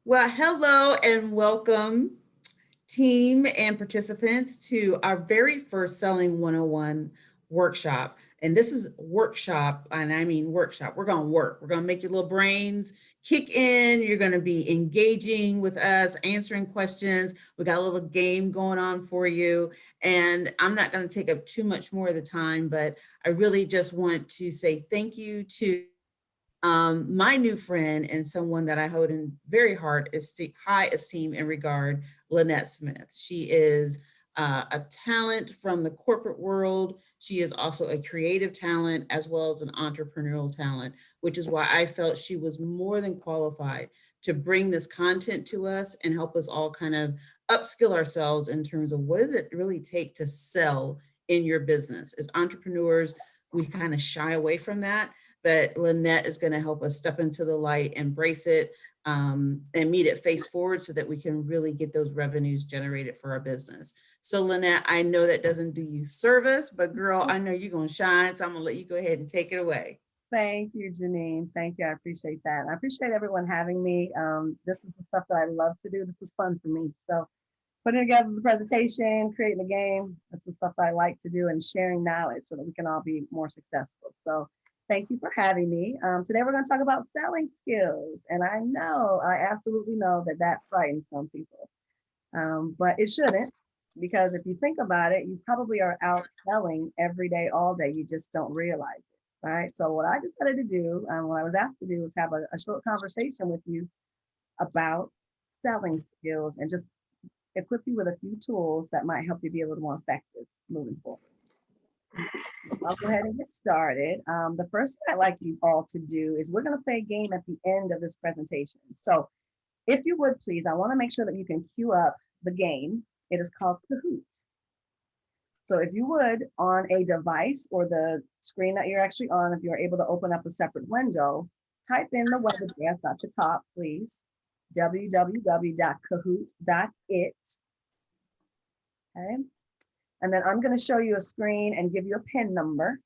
Well, hello and welcome, team and participants, to our very first Selling 101 workshop. And this is workshop, and I mean workshop. We're going to work. We're going to make your little brains kick in. You're going to be engaging with us, answering questions. We got a little game going on for you. And I'm not going to take up too much more of the time, but I really just want to say thank you to my new friend and someone that I hold in very high esteem and regard, Lynette Smith. She is a talent from the corporate world. She is also a creative talent as well as an entrepreneurial talent, which is why I felt she was more than qualified to bring this content to us and help us all kind of upskill ourselves in terms of what does it really take to sell in your business. As entrepreneurs, we kind of shy away from that, but Lynette is going to help us step into the light, embrace it, and meet it face forward so that we can really get those revenues generated for our business. So Lynette, I know that doesn't do you service, but girl, I know you're going to shine. So I'm going to let you go ahead and take it away. Thank you, Janine. Thank you. I appreciate that. I appreciate everyone having me. This is the stuff that I love to do. This is fun for me. So putting together the presentation, creating the game, that's the stuff I like to do, and sharing knowledge so that we can all be more successful. So thank you for having me. Today we're going to talk about selling skills. And I absolutely know that that frightens some people, but it shouldn't. Because if you think about it, you probably are out selling every day, all day. You just don't realize it, right? So what I decided to do, what I was asked to do, was have a short conversation with you about selling skills and just equip you with a few tools that might help you be a little more effective moving forward. I'll go ahead and get started. The first thing I'd like you all to do is we're going to play a game at the end of this presentation. So if you would please, I want to make sure that you can queue up the game. It is called Kahoot. So if you would, on a device or the screen that you're actually on, if you're able to open up a separate window, type in the web address at the top, please, www.kahoot.it. Okay. And then I'm going to show you a screen and give you a PIN number.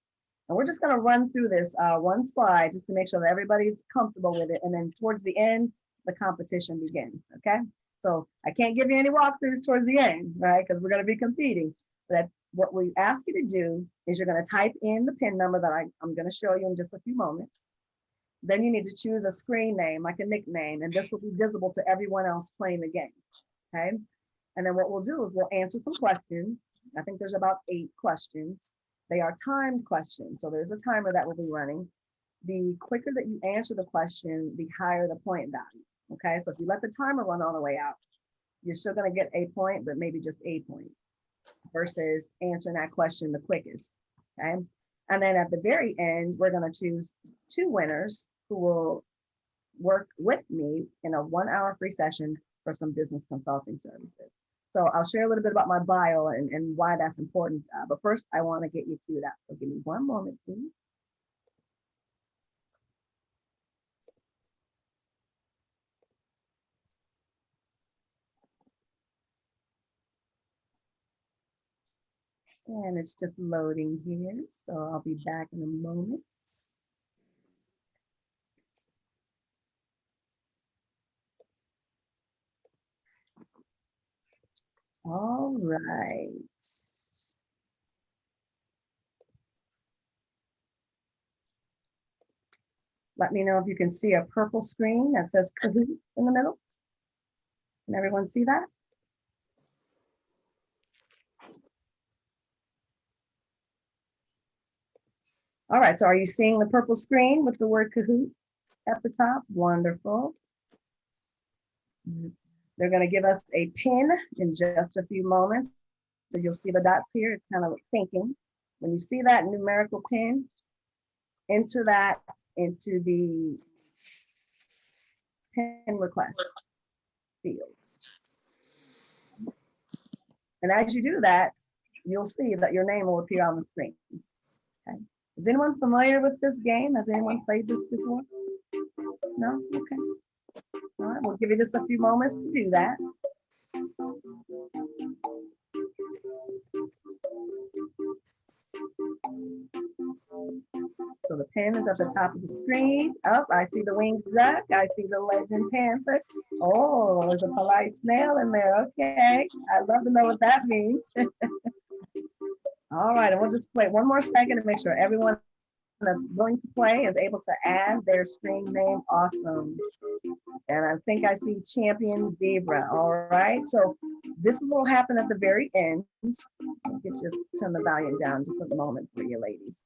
And we're just going to run through this one slide just to make sure that everybody's comfortable with it. And then towards the end, the competition begins. Okay. So I can't give you any walkthroughs towards the end, right? Because we're going to be competing. But what we ask you to do is you're going to type in the PIN number that I'm going to show you in just a few moments. Then you need to choose a screen name, like a nickname, and this will be visible to everyone else playing the game. Okay. And then what we'll do is we'll answer some questions. I think there's about 8 questions. They are timed questions. So there's a timer that will be running. The quicker that you answer the question, the higher the point value. Okay, so if you let the timer run all the way out, you're still going to get a point, but maybe just a point versus answering that question the quickest. Okay, and then at the very end, we're going to choose 2 winners who will work with me in a 1-hour free session for some business consulting services. So I'll share a little bit about my bio and why that's important. But first, I want to get you queued up. So give me one moment, please. And it's just loading here. So I'll be back in a moment. All right. Let me know if you can see a purple screen that says Kahoot in the middle. Can everyone see that? All right, so are you seeing the purple screen with the word Kahoot at the top? Wonderful. They're going to give us a pin in just a few moments. So you'll see the dots here. It's kind of thinking. When you see that numerical pin, enter that into the pin request field. And as you do that, you'll see that your name will appear on the screen. Okay. Is anyone familiar with this game? Has anyone played this before? No? Okay. All right, we'll give you just a few moments to do that. So the pin is at the top of the screen. Oh, I see the winged duck. I see the legend panther. Oh, there's a polite snail in there. Okay, I'd love to know what that means. All right, and we'll just wait one more second to make sure everyone that's willing to play is able to add their screen name. Awesome. And I think I see Champion Zebra. All right, so this is what will happen at the very end. Let me just turn the volume down just a moment for you ladies.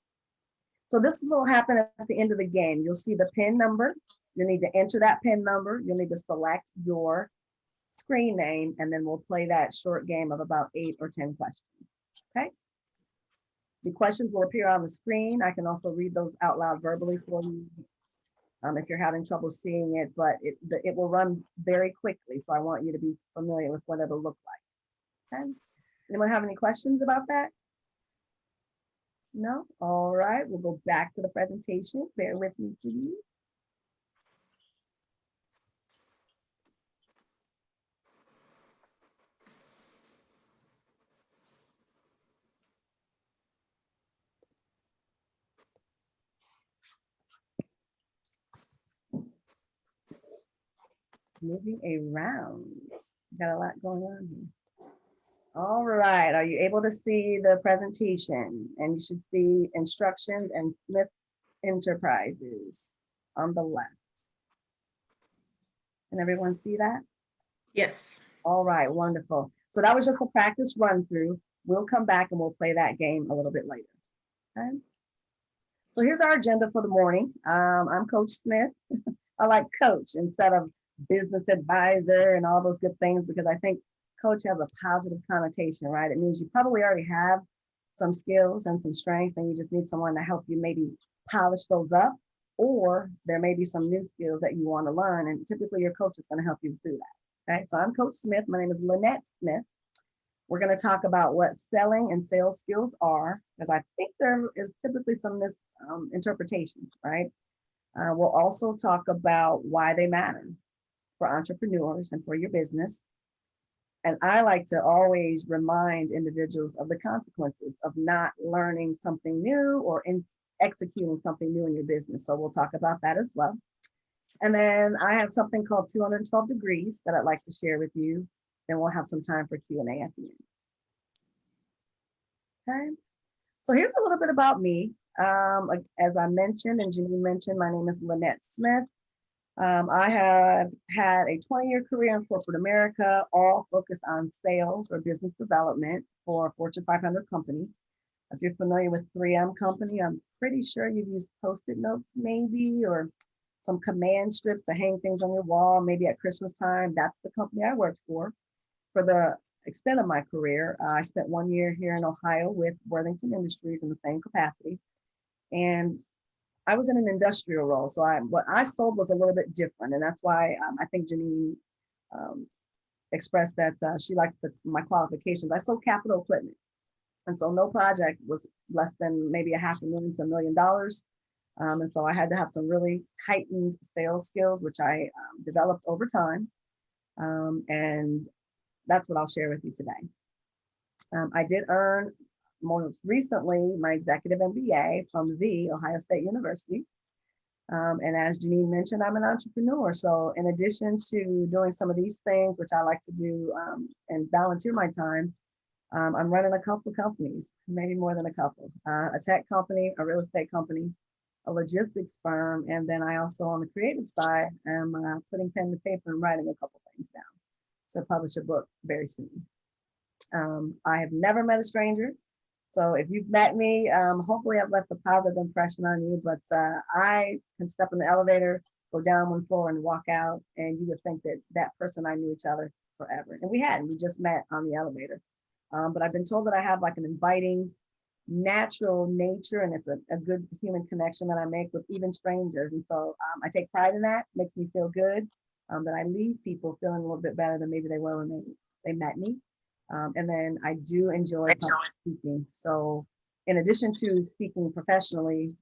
So this is what will happen at the end of the game. You'll see the pin number. You'll need to enter that pin number. You'll need to select your screen name, and then we'll play that short game of about 8 or 10 questions, okay? The questions will appear on the screen. I can also read those out loud verbally for you if you're having trouble seeing it, but it will run very quickly. So I want you to be familiar with what it'll look like, okay? Anyone have any questions about that? No? All right, we'll go back to the presentation. Bear with me, please. Moving around. Got a lot going on here. All right, are you able to see the presentation? And you should see instructions and Smith Enterprises on the left. Can everyone see that? Yes. All right, wonderful. So that was just a practice run through. We'll come back and we'll play that game a little bit later. Okay. So here's our agenda for the morning. I'm Coach Smith. I like coach instead of business advisor and all those good things, because I think coach has a positive connotation, right? It means you probably already have some skills and some strengths, and you just need someone to help you maybe polish those up, or there may be some new skills that you want to learn, and typically your coach is going to help you do that. Okay, so I'm Coach Smith. My name is Lynette Smith. We're going to talk about what selling and sales skills are, because I think there is typically some misinterpretation, right? We'll also talk about why they matter for entrepreneurs and for your business. And I like to always remind individuals of the consequences of not learning something new or executing something new in your business. So we'll talk about that as well. And then I have something called 212 degrees that I'd like to share with you. Then we'll have some time for Q&A at the end. Okay, so here's a little bit about me. As I mentioned, and Janine mentioned, my name is Lynette Smith. I have had a 20-year career in corporate America, all focused on sales or business development for a Fortune 500 company. If you're familiar with 3M Company, I'm pretty sure you've used Post-it notes maybe, or some command strips to hang things on your wall, maybe at Christmas time. That's the company I worked for. For the extent of my career, I spent 1 year here in Ohio with Worthington Industries in the same capacity. And I was in an industrial role, so what I sold was a little bit different, and that's why I think Janine expressed that she likes my qualifications. I sold capital equipment, and so no project was less than maybe $500,000 to $1 million, and so I had to have some really tightened sales skills, which I developed over time, and that's what I'll share with you today. I did earn most recently my executive MBA from the Ohio State University. And as Janine mentioned, I'm an entrepreneur. So in addition to doing some of these things, which I like to do and volunteer my time, I'm running a couple of companies, maybe more than a couple, a tech company, a real estate company, a logistics firm. And then I also, on the creative side, am putting pen to paper and writing a couple things down to publish a book very soon. I have never met a stranger. So if you've met me, hopefully I've left a positive impression on you, but I can step in the elevator, go down one floor and walk out, and you would think that that person I knew each other forever. And we hadn't, we just met on the elevator. But I've been told that I have like an inviting, natural nature, and it's a good human connection that I make with even strangers. And so I take pride in that, makes me feel good, that I leave people feeling a little bit better than maybe they were when they met me. And then I do enjoy public speaking. So in addition to speaking professionally,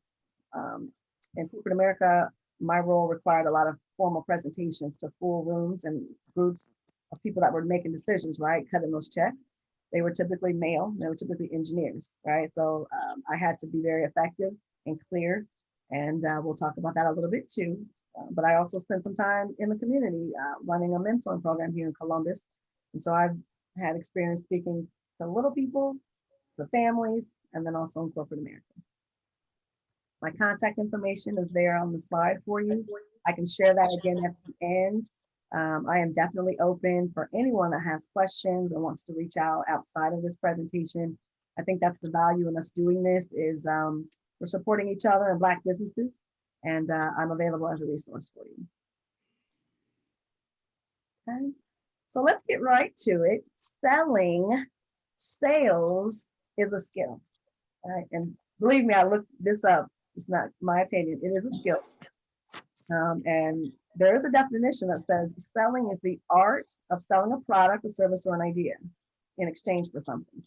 in corporate America, my role required a lot of formal presentations to full rooms and groups of people that were making decisions, right? Cutting those checks. They were typically male, they were typically engineers, right? So I had to be very effective and clear And we'll talk about that a little bit too. But I also spent some time in the community running a mentoring program here in Columbus. And so I've had experience speaking to little people, to families, and then also in corporate America. My contact information is there on the slide for you. I can share that again at the end. I am definitely open for anyone that has questions or wants to reach out outside of this presentation. I think that's the value in us doing this is we're supporting each other and Black businesses, and I'm available as a resource for you. Okay, so let's get right to it. Sales is a skill, right? And believe me, I looked this up. It's not my opinion, it is a skill. And there is a definition that says selling is the art of selling a product, a service, or an idea in exchange for something,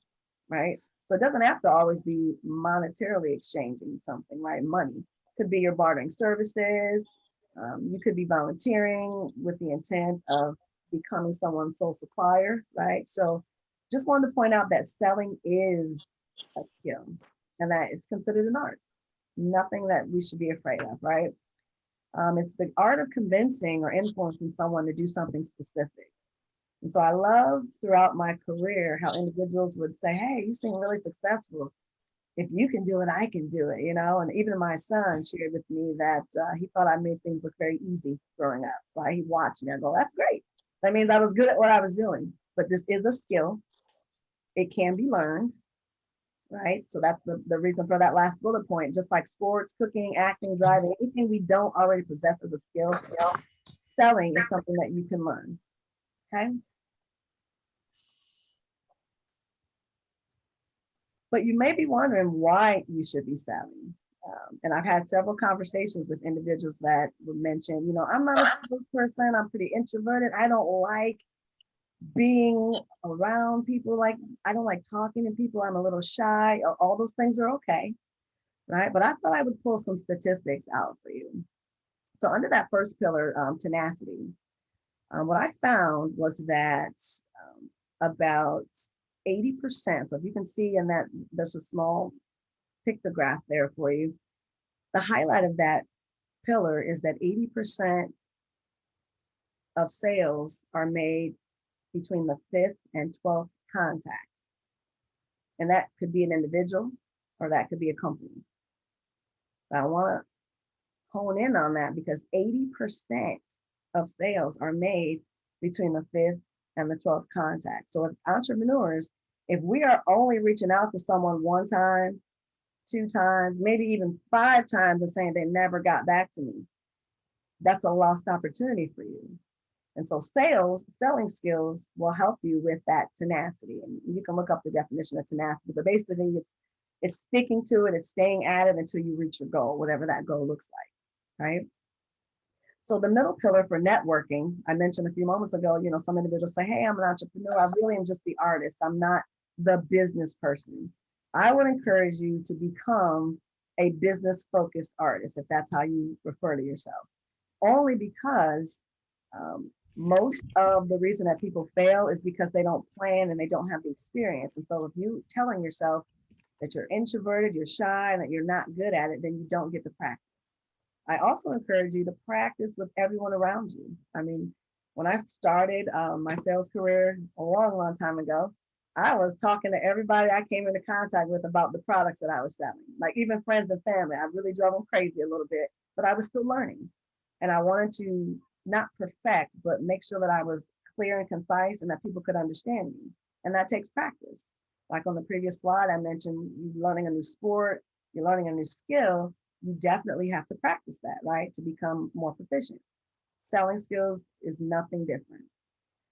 right? So it doesn't have to always be monetarily exchanging something, right? Money could be your bartering services. You could be volunteering with the intent of becoming someone's sole supplier, right? So just wanted to point out that selling is a skill and that it's considered an art. Nothing that we should be afraid of, right? It's the art of convincing or influencing someone to do something specific. And so I love throughout my career how individuals would say, hey, you seem really successful. If you can do it, I can do it, you know? And even my son shared with me that he thought I made things look very easy growing up, right? He watched me and go, that's great. That means I was good at what I was doing. But this is a skill. It can be learned, right? So that's the reason for that last bullet point. Just like sports, cooking, acting, driving, anything we don't already possess as a skill, selling is something that you can learn, okay? But you may be wondering why you should be selling. And I've had several conversations with individuals that would mention, you know, I'm not a salesperson, I'm pretty introverted, I don't like being around people, like I don't like talking to people, I'm a little shy. All those things are okay, right? But I thought I would pull some statistics out for you. So under that first pillar, tenacity, what I found was that about 80%, so if you can see in that, there's a small pictograph there for you. The highlight of that pillar is that 80% of sales are made between the 5th and 12th contact. And that could be an individual or that could be a company. But I want to hone in on that because 80% of sales are made between the 5th and the 12th contact. So as entrepreneurs, if we are only reaching out to someone one time, 2 times, maybe even 5 times and saying they never got back to me, that's a lost opportunity for you. And so selling skills will help you with that tenacity. And you can look up the definition of tenacity, but basically it's sticking to it, it's staying at it until you reach your goal, whatever that goal looks like, right? So the middle pillar for networking, I mentioned a few moments ago, you know, some individuals say, hey, I'm an entrepreneur. I really am just the artist. I'm not the business person. I would encourage you to become a business focused artist, if that's how you refer to yourself, only because most of the reason that people fail is because they don't plan and they don't have the experience. And so if you telling yourself that you're introverted, you're shy, and that you're not good at it, then you don't get the practice. I also encourage you to practice with everyone around you. I mean, when I started my sales career a long, long time ago, I was talking to everybody I came into contact with about the products that I was selling, like even friends and family. I really drove them crazy a little bit, but I was still learning. And I wanted to not perfect, but make sure that I was clear and concise and that people could understand me. And that takes practice. Like on the previous slide, I mentioned you learning a new sport, you're learning a new skill, you definitely have to practice that, right? To become more proficient. Selling skills is nothing different.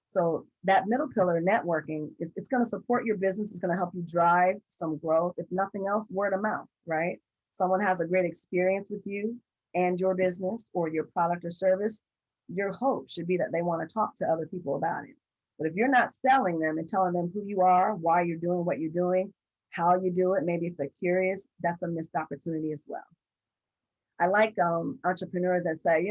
So that middle pillar, networking, it's going to support your business. It's going to help you drive some growth. If nothing else, word of mouth, right? Someone has a great experience with you and your business or your product or service, your hope should be that they want to talk to other people about it. But if you're not selling them and telling them who you are, why you're doing what you're doing, how you do it, maybe if they're curious, that's a missed opportunity as well. I like entrepreneurs that say,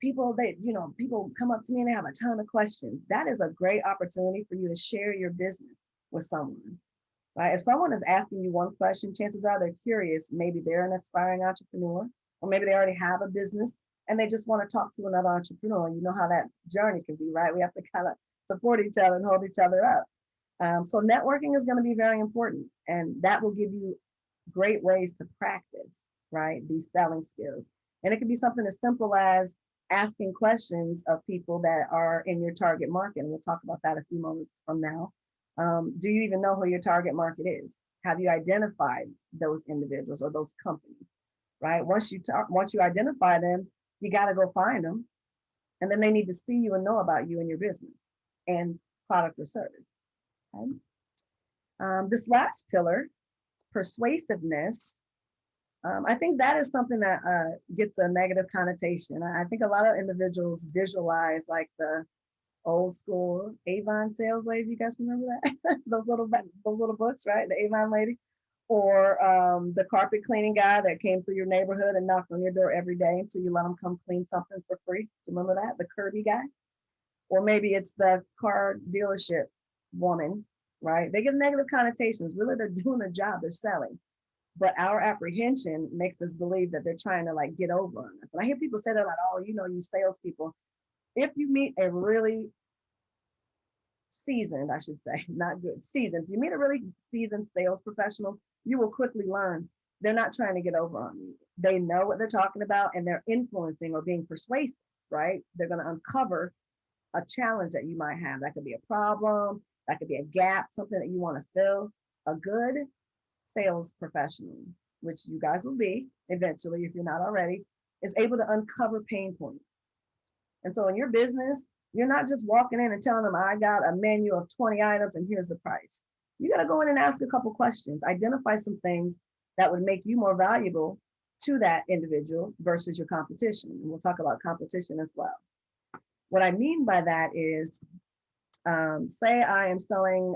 people come up to me and they have a ton of questions. That is a great opportunity for you to share your business with someone. right? If someone is asking you one question, chances are they're curious. Maybe they're an aspiring entrepreneur, or maybe they already have a business and they just want to talk to another entrepreneur. And you know how that journey can be, right? We have to kind of support each other and hold each other up. So networking is going to be very important, and that will give you great ways to practice, right? These selling skills. And it can be something as simple as asking questions of people that are in your target market. And we'll talk about that a few moments from now. Do you even know who your target market is? Have you identified those individuals or those companies, right? Once you identify them, you got to go find them. And then they need to see you and know about you and your business and product or service. Okay? This last pillar, persuasiveness, I think that is something that gets a negative connotation. I think a lot of individuals visualize like the old school Avon sales lady. You guys remember that? those little books, right? The Avon lady, or the carpet cleaning guy that came through your neighborhood and knocked on your door every day until you let them come clean something for free. Remember that? The Kirby guy, or maybe it's the car dealership woman, right? They get negative connotations. Really, they're doing a job. They're selling. But our apprehension makes us believe that they're trying to like get over on us. And I hear people say that like, oh, you salespeople. If you meet a really seasoned, I should say, not good, seasoned. If you meet a really seasoned sales professional, you will quickly learn they're not trying to get over on you. They know what they're talking about and they're influencing or being persuasive, right? They're going to uncover a challenge that you might have. That could be a problem, that could be a gap, something that you want to fill. A good sales professional, which you guys will be eventually if you're not already, is able to uncover pain points. And so in your business, you're not just walking in and telling them, I got a menu of 20 items and here's the price. You got to go in and ask a couple questions, identify some things that would make you more valuable to that individual versus your competition. And we'll talk about competition as well. What I mean by that is, say I am selling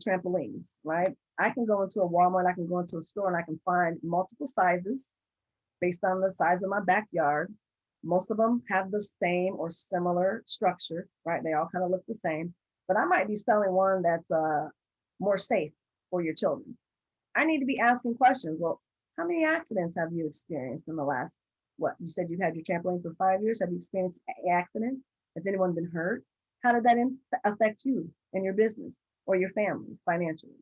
trampolines, right? I can go into a Walmart, I can go into a store and I can find multiple sizes based on the size of my backyard. Most of them have the same or similar structure, right? They all kind of look the same, but I might be selling one that's more safe for your children. I need to be asking questions. Well, how many accidents have you experienced in the last, what, you said you've had your trampoline for 5 years. Have you experienced accidents? Has anyone been hurt? How did that affect you and your business or your family financially?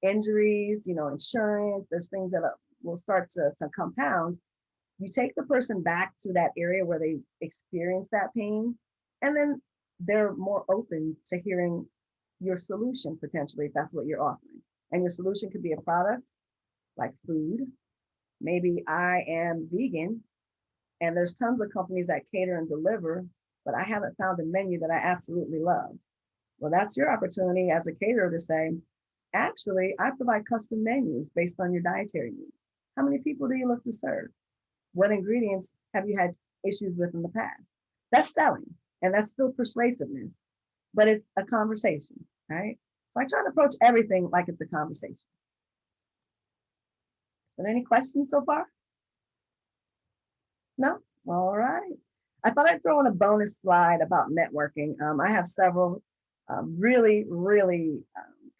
Injuries, insurance, there's things that will start to compound. You take the person back to that area where they experience that pain, and then they're more open to hearing your solution potentially, if that's what you're offering. And your solution could be a product like food. Maybe I am vegan and there's tons of companies that cater and deliver, but I haven't found a menu that I absolutely love. Well, that's your opportunity as a caterer to say, actually, I provide custom menus based on your dietary needs. How many people do you look to serve? What ingredients have you had issues with in the past? That's selling, and that's still persuasiveness, but it's a conversation, right? So I try to approach everything like it's a conversation. But any questions so far? No? All right. I thought I'd throw in a bonus slide about networking. I have several really, really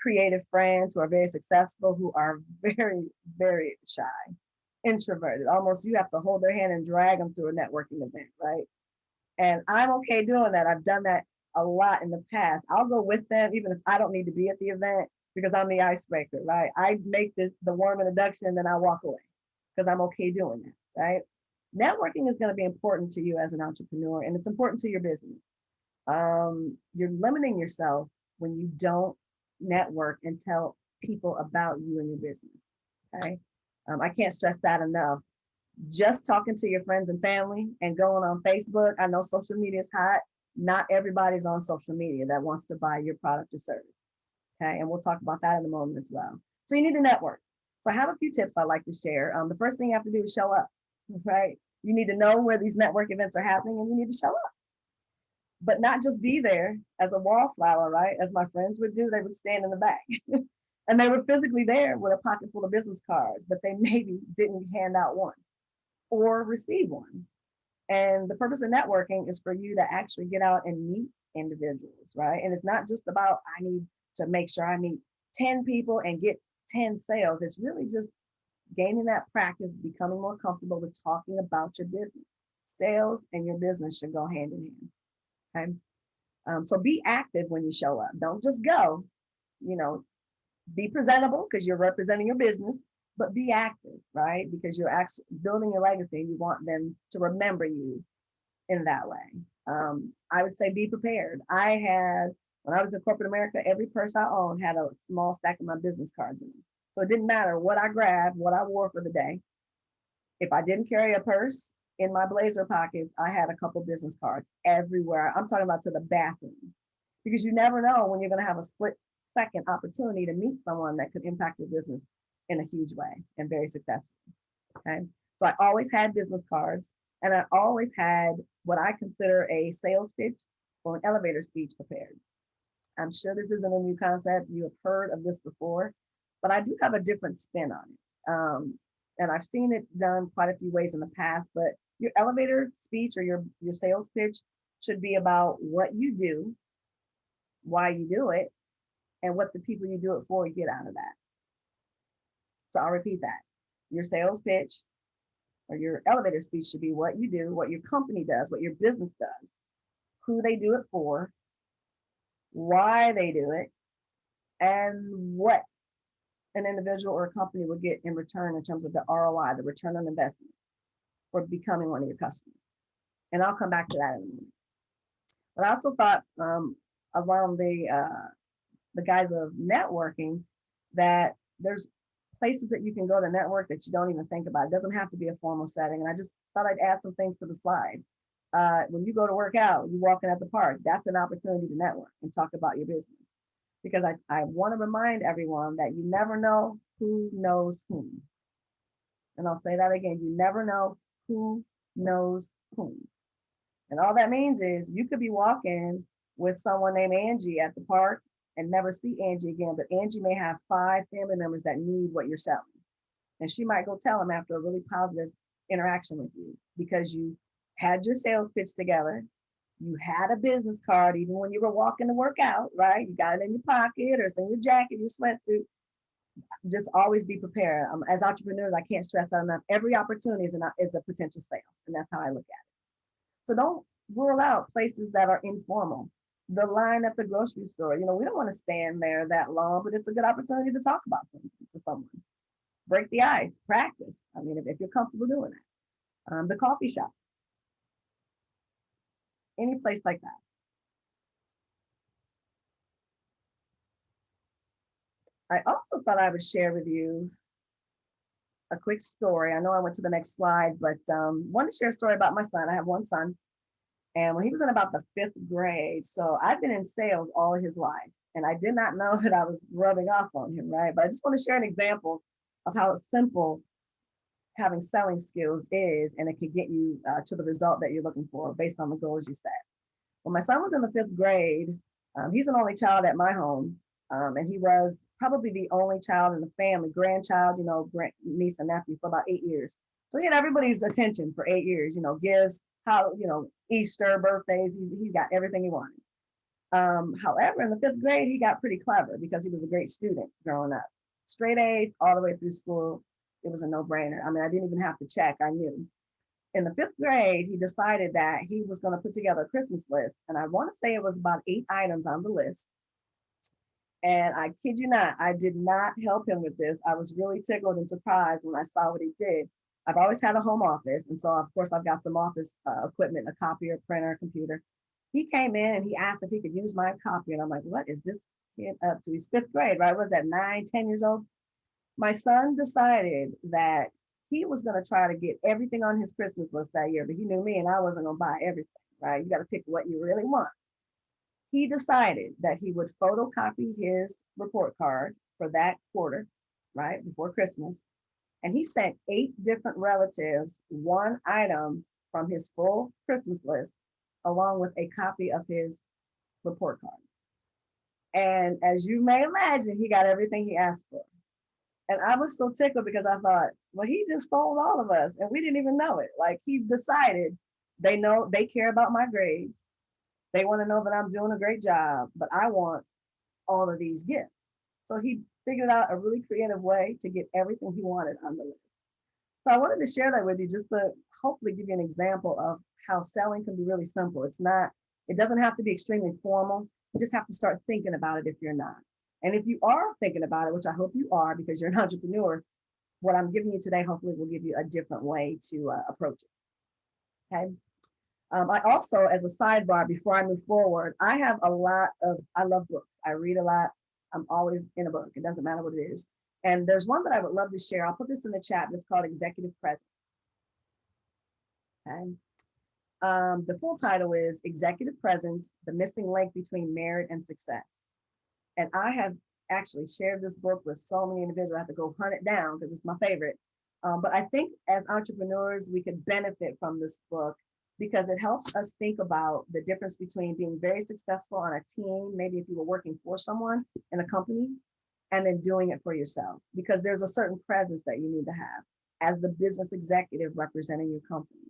creative friends who are very successful, who are very, very shy, introverted. Almost you have to hold their hand and drag them through a networking event, right? And I'm okay doing that. I've done that a lot in the past. I'll go with them even if I don't need to be at the event because I'm the icebreaker, right? I make the warm introduction and then I walk away because I'm okay doing that, right? Networking is going to be important to you as an entrepreneur, and it's important to your business. You're limiting yourself when you don't network and tell people about you and your business, okay? I can't stress that enough. Just talking to your friends and family and going on Facebook. I know social media is hot. Not everybody's on social media that wants to buy your product or service. Okay. And we'll talk about that in a moment as well. So you need to network. So I have a few tips I'd like to share. The first thing you have to do is show up, right? You need to know where these network events are happening and you need to show up. But not just be there as a wallflower, right? As my friends would do, they would stand in the back. And they were physically there with a pocket full of business cards, but they maybe didn't hand out one or receive one. And the purpose of networking is for you to actually get out and meet individuals, right? And it's not just about, I need to make sure I meet 10 people and get 10 sales. It's really just gaining that practice, becoming more comfortable with talking about your business. Sales and your business should go hand in hand. Okay. So be active when you show up. Don't just go, you know, be presentable because you're representing your business, but be active, right? Because you're actually building your legacy. You want them to remember you in that way. I would say be prepared. When I was in corporate America, every purse I owned had a small stack of my business cards in it. So it didn't matter what I grabbed, what I wore for the day. If I didn't carry a purse in my blazer pocket, I had a couple business cards everywhere. I'm talking about to the bathroom, because you never know when you're going to have a split second opportunity to meet someone that could impact your business in a huge way and very successful. Okay. So I always had business cards, and I always had what I consider a sales pitch or an elevator speech prepared. I'm sure this isn't a new concept. You have heard of this before, but I do have a different spin on it. And I've seen it done quite a few ways in the past, but your elevator speech or your sales pitch should be about what you do, why you do it, and what the people you do it for get out of that. So I'll repeat that. Your sales pitch or your elevator speech should be what you do, what your company does, what your business does, who they do it for, why they do it, and what an individual or a company will get in return in terms of the ROI, the return on investment, for becoming one of your customers. And I'll come back to that in a minute. But I also thought around the guise of networking that there's places that you can go to network that you don't even think about. It doesn't have to be a formal setting. And I just thought I'd add some things to the slide. When you go to work out, you walking at the park, that's an opportunity to network and talk about your business. Because I want to remind everyone that you never know who knows whom. And I'll say that again, you never know who knows whom. And all that means is you could be walking with someone named Angie at the park and never see Angie again, but Angie may have 5 family members that need what you're selling. And she might go tell them after a really positive interaction with you because you had your sales pitch together. You had a business card, even when you were walking to work out, right? You got it in your pocket or it's in your jacket, your sweatsuit. Just always be prepared. As entrepreneurs, I can't stress that enough. Every opportunity is a potential sale. And that's how I look at it. So don't rule out places that are informal. The line at the grocery store, we don't want to stand there that long, but it's a good opportunity to talk about something to someone. Break the ice, practice. I mean, if you're comfortable doing that. The coffee shop. Any place like that. I also thought I would share with you a quick story. I know I went to the next slide, but want to share a story about my son. I have one son, and when he was in about the 5th grade, so I've been in sales all his life, and I did not know that I was rubbing off on him, right? But I just want to share an example of how simple having selling skills is, and it can get you to the result that you're looking for based on the goals you set. When my son was in the 5th grade, he's an only child at my home, and he was probably the only child in the family, grandchild, niece and nephew for about 8 years. So he had everybody's attention for 8 years, gifts, Easter, birthdays, he got everything he wanted. However, in the 5th grade, he got pretty clever because he was a great student growing up. Straight A's all the way through school. It was a no-brainer. I mean, I didn't even have to check, I knew. In the 5th grade, he decided that he was going to put together a Christmas list. And I want to say it was about 8 items on the list. And I kid you not, I did not help him with this. I was really tickled and surprised when I saw what he did. I've always had a home office. And so, of course, I've got some office equipment, a copier, printer, computer. He came in and he asked if he could use my copier. And I'm like, what is this kid up to? He's 5th grade, right? What was that, 9, 10 years old? My son decided that he was going to try to get everything on his Christmas list that year, but he knew me and I wasn't going to buy everything, right? You got to pick what you really want. He decided that he would photocopy his report card for that quarter, right, before Christmas. And he sent 8 different relatives one item from his full Christmas list, along with a copy of his report card. And as you may imagine, he got everything he asked for. And I was so tickled because I thought, well, he just stole all of us and we didn't even know it. Like, he decided they care about my grades. They want to know that I'm doing a great job, but I want all of these gifts. So he figured out a really creative way to get everything he wanted on the list. So I wanted to share that with you just to hopefully give you an example of how selling can be really simple. It doesn't have to be extremely formal. You just have to start thinking about it if you're not. And if you are thinking about it, which I hope you are because you're an entrepreneur, what I'm giving you today hopefully will give you a different way to approach it. Okay. I also, as a sidebar, before I move forward, I love books. I read a lot. I'm always in a book. It doesn't matter what it is. And there's one that I would love to share. I'll put this in the chat. It's called Executive Presence. Okay. The full title is Executive Presence, the Missing Link Between Merit and Success. And I have actually shared this book with so many individuals. I have to go hunt it down because it's my favorite. But I think as entrepreneurs, we could benefit from this book because it helps us think about the difference between being very successful on a team, maybe if you were working for someone in a company, and then doing it for yourself, because there's a certain presence that you need to have as the business executive representing your company.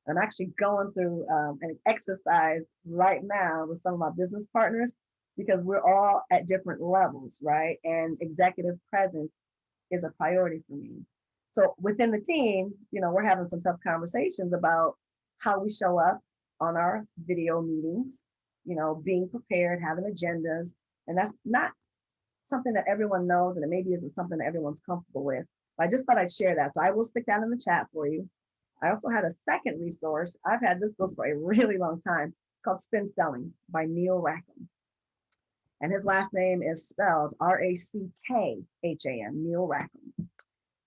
I'm actually going through an exercise right now with some of my business partners because we're all at different levels, right? And executive presence is a priority for me. So within the team, we're having some tough conversations about how we show up on our video meetings, being prepared, having agendas. And that's not something that everyone knows, and it maybe isn't something that everyone's comfortable with. But I just thought I'd share that. So I will stick that in the chat for you. I also had a second resource. I've had this book for a really long time. It's called Spin Selling by Neil Rackham. And his last name is spelled Rackham, Neil Rackham.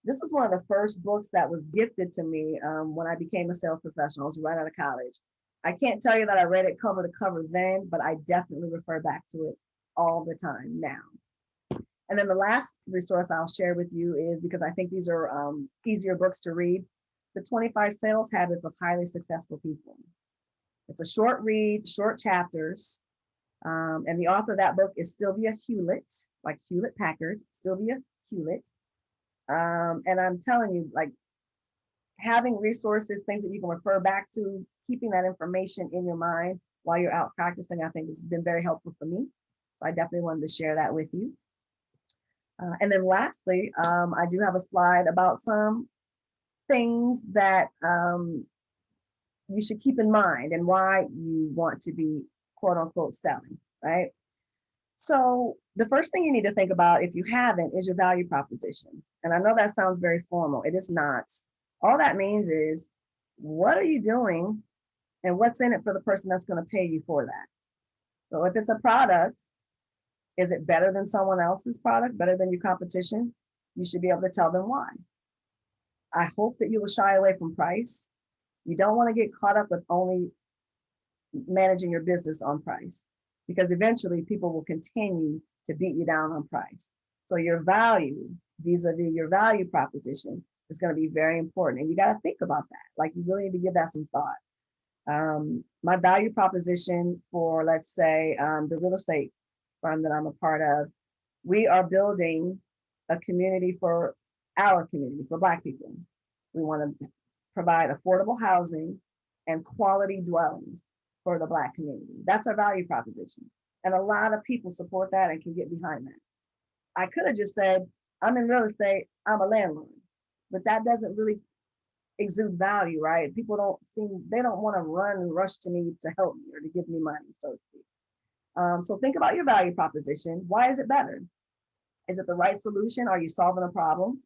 This is one of the first books that was gifted to me when I became a sales professional. I was right out of college. I can't tell you that I read it cover to cover then, but I definitely refer back to it all the time now. And then the last resource I'll share with you is, because I think these are easier books to read, The 25 Sales Habits of Highly Successful People. It's a short read, short chapters. And the author of that book is Sylvia Hewlett, like Hewlett Packard, Sylvia Hewlett. And I'm telling you, like, having resources, things that you can refer back to, keeping that information in your mind while you're out practicing, I think has been very helpful for me. So I definitely wanted to share that with you. And then lastly, I do have a slide about some things that you should keep in mind and why you want to be quote unquote selling, right? So the first thing you need to think about, if you haven't, is your value proposition. And I know that sounds very formal. It is not. All that means is, what are you doing and what's in it for the person that's going to pay you for that? So if it's a product, is it better than someone else's product, better than your competition? You should be able to tell them why. I hope that you will shy away from price. You don't want to get caught up with only managing your business on price, because eventually people will continue to beat you down on price. So your value, vis-a-vis your value proposition, is going to be very important. And you got to think about that. Like, you really need to give that some thought. My value proposition for, let's say, the real estate firm that I'm a part of, we are building a community for our community, for Black people. We want to provide affordable housing and quality dwellings for the Black community. That's our value proposition. And a lot of people support that and can get behind that. I could have just said, I'm in real estate, I'm a landlord, but that doesn't really exude value, right? People they don't want to run and rush to me to help me or to give me money, so to speak. So think about your value proposition. Why is it better? Is it the right solution? Are you solving a problem?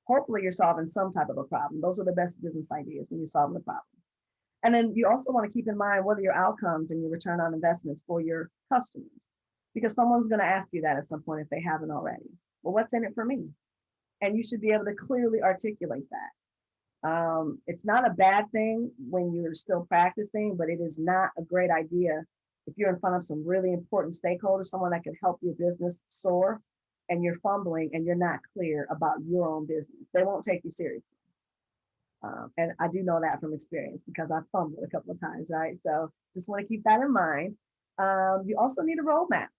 Hopefully you're solving some type of a problem. Those are the best business ideas, when you're solving a problem. And then you also want to keep in mind, what are your outcomes and your return on investments for your customers? Because someone's going to ask you that at some point if they haven't already. Well, what's in it for me? And you should be able to clearly articulate that. It's not a bad thing when you're still practicing, but it is not a great idea if you're in front of some really important stakeholders, someone that can help your business soar, and you're fumbling and you're not clear about your own business. They won't take you seriously. And I do know that from experience because I've fumbled a couple of times, right? So just want to keep that in mind. You also need a roadmap.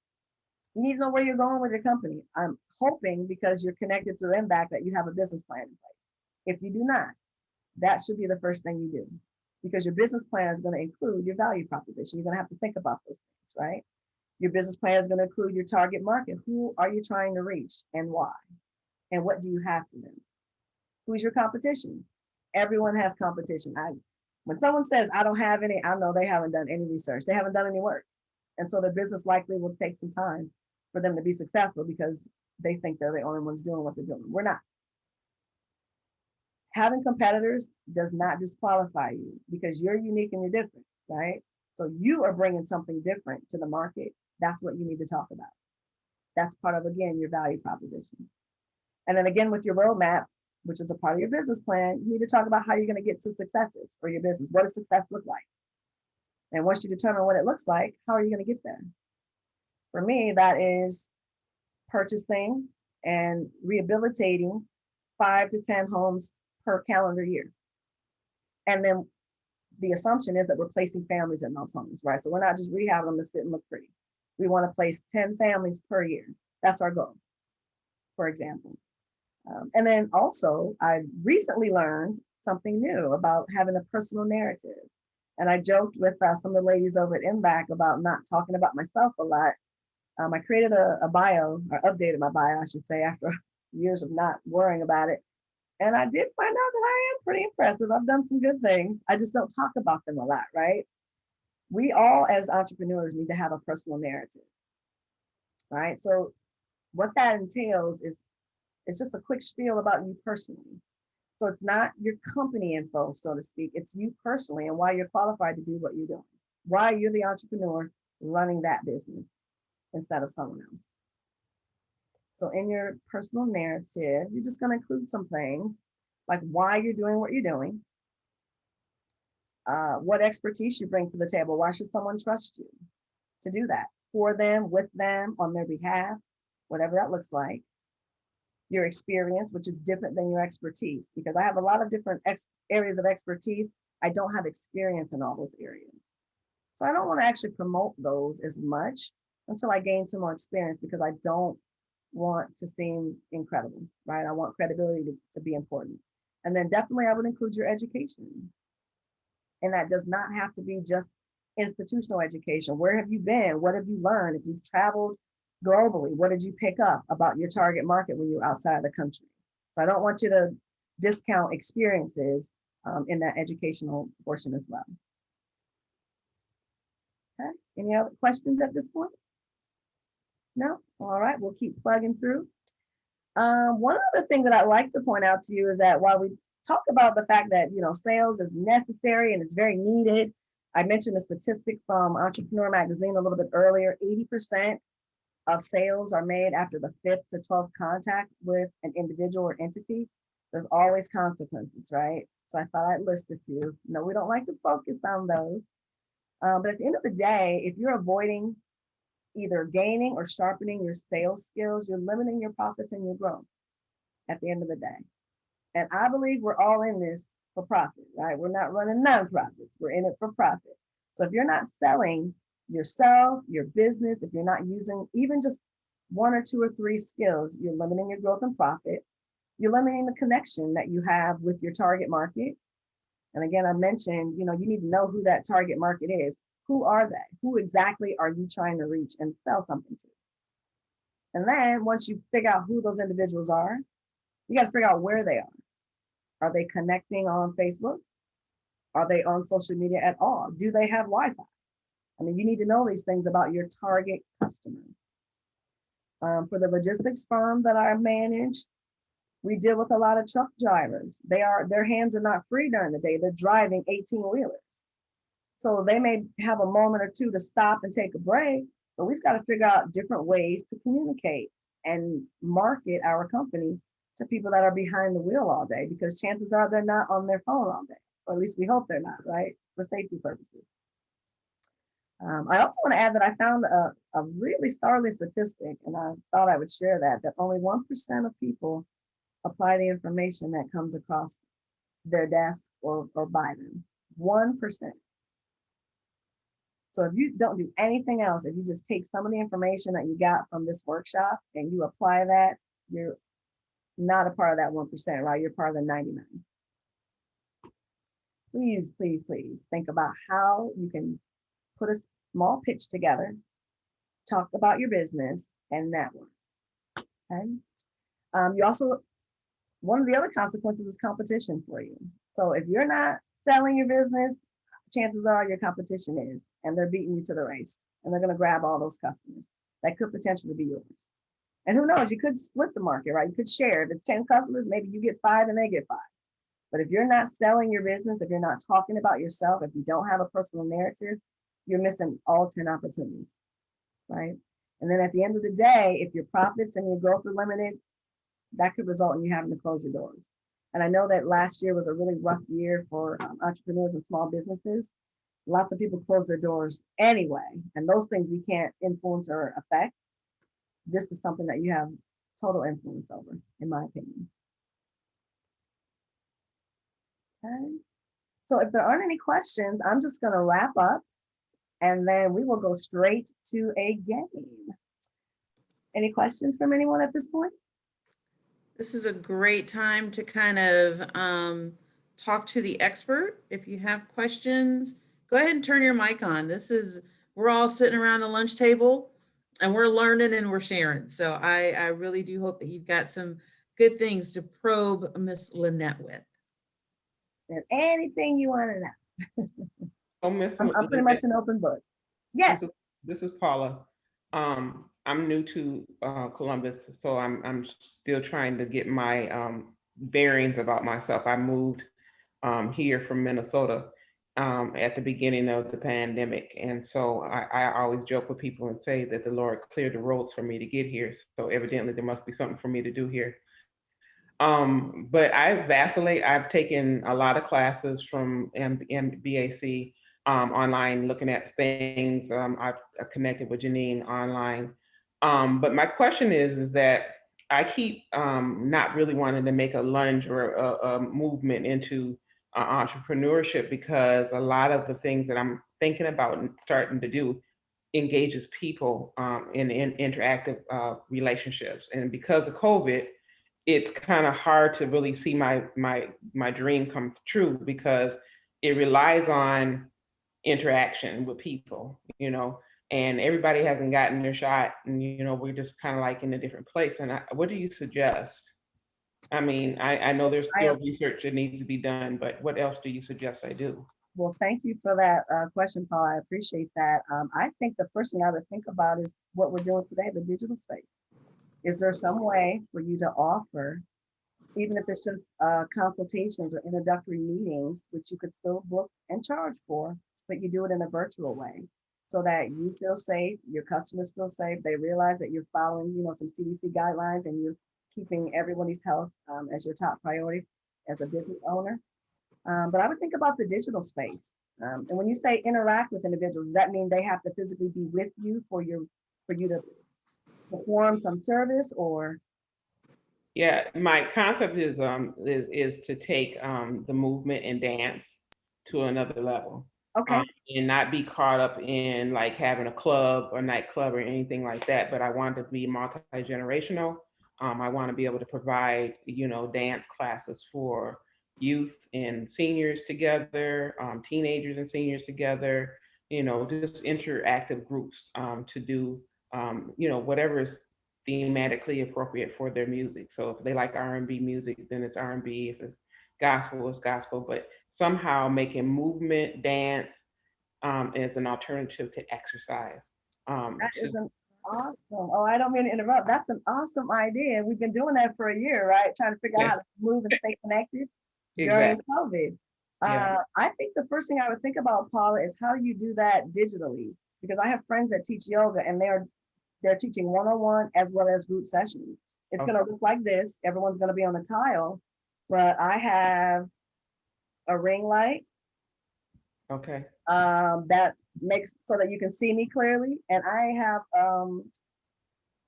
You need to know where you're going with your company. I'm hoping, because you're connected through MBAC, that you have a business plan in place. If you do not, that should be the first thing you do, because your business plan is going to include your value proposition. You're going to have to think about those things, right? Your business plan is going to include your target market. Who are you trying to reach and why? And what do you have for them? Who's your competition? Everyone has competition. When someone says, I don't have any, I know they haven't done any research. They haven't done any work. And so their business likely will take some time for them to be successful because they think they're the only ones doing what they're doing. We're not. Having competitors does not disqualify you because you're unique and you're different, right? So you are bringing something different to the market. That's what you need to talk about. That's part of, again, your value proposition. And then again, with your roadmap, which is a part of your business plan, you need to talk about how you're going to get to successes for your business. What does success look like? And once you determine what it looks like, how are you going to get there? For me, that is purchasing and rehabilitating 5 to 10 homes per calendar year. And then the assumption is that we're placing families in those homes, right? So we're not just rehabbing them to sit and look pretty. We want to place 10 families per year. That's our goal, for example. And then also, I recently learned something new about having a personal narrative. And I joked with some of the ladies over at MBAC about not talking about myself a lot. I created a bio, or updated my bio, I should say, after years of not worrying about it. And I did find out that I am pretty impressive. I've done some good things. I just don't talk about them a lot, right? We all, as entrepreneurs, need to have a personal narrative, right? So what that entails is it's just a quick spiel about you personally. So it's not your company info, so to speak. It's you personally and why you're qualified to do what you're doing. Why you're the entrepreneur running that business instead of someone else. So in your personal narrative, you're just going to include some things like why you're doing what you're doing, what expertise you bring to the table. Why should someone trust you to do that for them, with them, on their behalf, whatever that looks like. Your experience, which is different than your expertise, because I have a lot of different areas of expertise. I don't have experience in all those areas. So I don't want to actually promote those as much until I gain some more experience, because I don't want to seem incredible, right? I want credibility to be important. And then definitely I would include your education. And that does not have to be just institutional education. Where have you been? What have you learned? If you've traveled globally, what did you pick up about your target market when you're outside of the country? So I don't want you to discount experiences in that educational portion as well. Okay, any other questions at this point? No? All right, we'll keep plugging through. One other thing that I'd like to point out to you is that while we talk about the fact that, you know, sales is necessary and it's very needed, I mentioned a statistic from Entrepreneur Magazine a little bit earlier. 80% of sales are made after the 5th to 12th contact with an individual or entity. There's always consequences, right? So I thought I'd list a few. No, we don't like to focus on those. But at the end of the day, if you're avoiding either gaining or sharpening your sales skills, you're limiting your profits and your growth at the end of the day. And I believe we're all in this for profit, right? We're not running nonprofits. We're in it for profit. So if you're not selling yourself, your business, if you're not using even just 1 or 2 or 3 skills, you're limiting your growth and profit. You're limiting the connection that you have with your target market. And again, I mentioned, you know, you need to know who that target market is. Who are they? Who exactly are you trying to reach and sell something to? And then once you figure out who those individuals are, you got to figure out where they are. Are they connecting on Facebook? Are they on social media at all? Do they have Wi-Fi? I mean, you need to know these things about your target customers. For the logistics firm that I manage, we deal with a lot of truck drivers. Their hands are not free during the day. They're driving 18-wheelers. So they may have a moment or two to stop and take a break, but we've got to figure out different ways to communicate and market our company to people that are behind the wheel all day, because chances are they're not on their phone all day, or at least we hope they're not, right? For safety purposes. I also want to add that I found a really startling statistic, and I thought I would share that only 1% of people apply the information that comes across their desk or by them. 1%. So if you don't do anything else, if you just take some of the information that you got from this workshop and you apply that, you're not a part of that 1%, right? You're part of the 99. Please, please, please think about how you can put a small pitch together talk about your business, and network. Okay. You also, one of the other consequences is competition for you. So if you're not selling your business, chances are your competition is, and they're beating you to the race, and they're going to grab all those customers that could potentially be yours. And who knows, you could split the market, right? You could share. If it's 10 customers, maybe you get 5 and they get 5. But if you're not selling your business, if you're not talking about yourself, if you don't have a personal narrative, you're missing all 10 opportunities, right? And then at the end of the day, if your profits and your growth are limited, that could result in you having to close your doors. And I know that last year was a really rough year for entrepreneurs and small businesses. Lots of people close their doors anyway, and those things we can't influence or affect. This is something that you have total influence over, in my opinion. Okay. So if there aren't any questions, I'm just going to wrap up and then we will go straight to a game. Any questions from anyone at this point? This is a great time to kind of talk to the expert. If you have questions, go ahead and turn your mic on. We're all sitting around the lunch table and we're learning and we're sharing. So I really do hope that you've got some good things to probe Miss Lynette with. And anything you want to know. Oh, Miss, I'm pretty much an open book. Yes. This is Paula. I'm new to Columbus, so I'm still trying to get my bearings about myself. I moved here from Minnesota at the beginning of the pandemic, and so I always joke with people and say that the Lord cleared the roads for me to get here. So evidently there must be something for me to do here. But I vacillate. I've taken a lot of classes from MBAC online, looking at things. I've connected with Janine online. But my question is that I keep not really wanting to make a lunge or a movement into entrepreneurship, because a lot of the things that I'm thinking about and starting to do engages people in interactive relationships. And because of COVID, it's kind of hard to really see my dream come true, because it relies on interaction with people, and everybody hasn't gotten their shot, and we're just kind of like in a different place. And what do you suggest? I mean, I know there's still research that needs to be done, but what else do you suggest I do? Well, thank you for that question, Paul. I appreciate that. I think the first thing I would think about is what we're doing today, the digital space. Is there some way for you to offer, even if it's just consultations or introductory meetings, which you could still book and charge for, but you do it in a virtual way so that you feel safe, your customers feel safe, they realize that you're following, some CDC guidelines and you're keeping everybody's health as your top priority as a business owner. But I would think about the digital space. And when you say interact with individuals, does that mean they have to physically be with you for you to perform some service, or? Yeah, my concept is to take the movement and dance to another level. Okay. And not be caught up in like having a club or nightclub or anything like that. But I want to be multi-generational. I want to be able to provide, dance classes for youth and seniors together, teenagers and seniors together, just interactive groups to do, whatever is thematically appropriate for their music. So if they like R&B music, then it's R&B. If it's gospel, it's gospel. But somehow making movement, dance as an alternative to exercise. That is an awesome. Oh, I don't mean to interrupt. That's an awesome idea. We've been doing that for a year, right? Trying to figure out how to move and stay connected during COVID. Yeah. I think the first thing I would think about, Paula, is how you do that digitally, because I have friends that teach yoga and they're teaching one-on-one as well as group sessions. It's going to look like this. Everyone's going to be on the tile, but I have a ring light. Okay. That makes so that you can see me clearly. And I have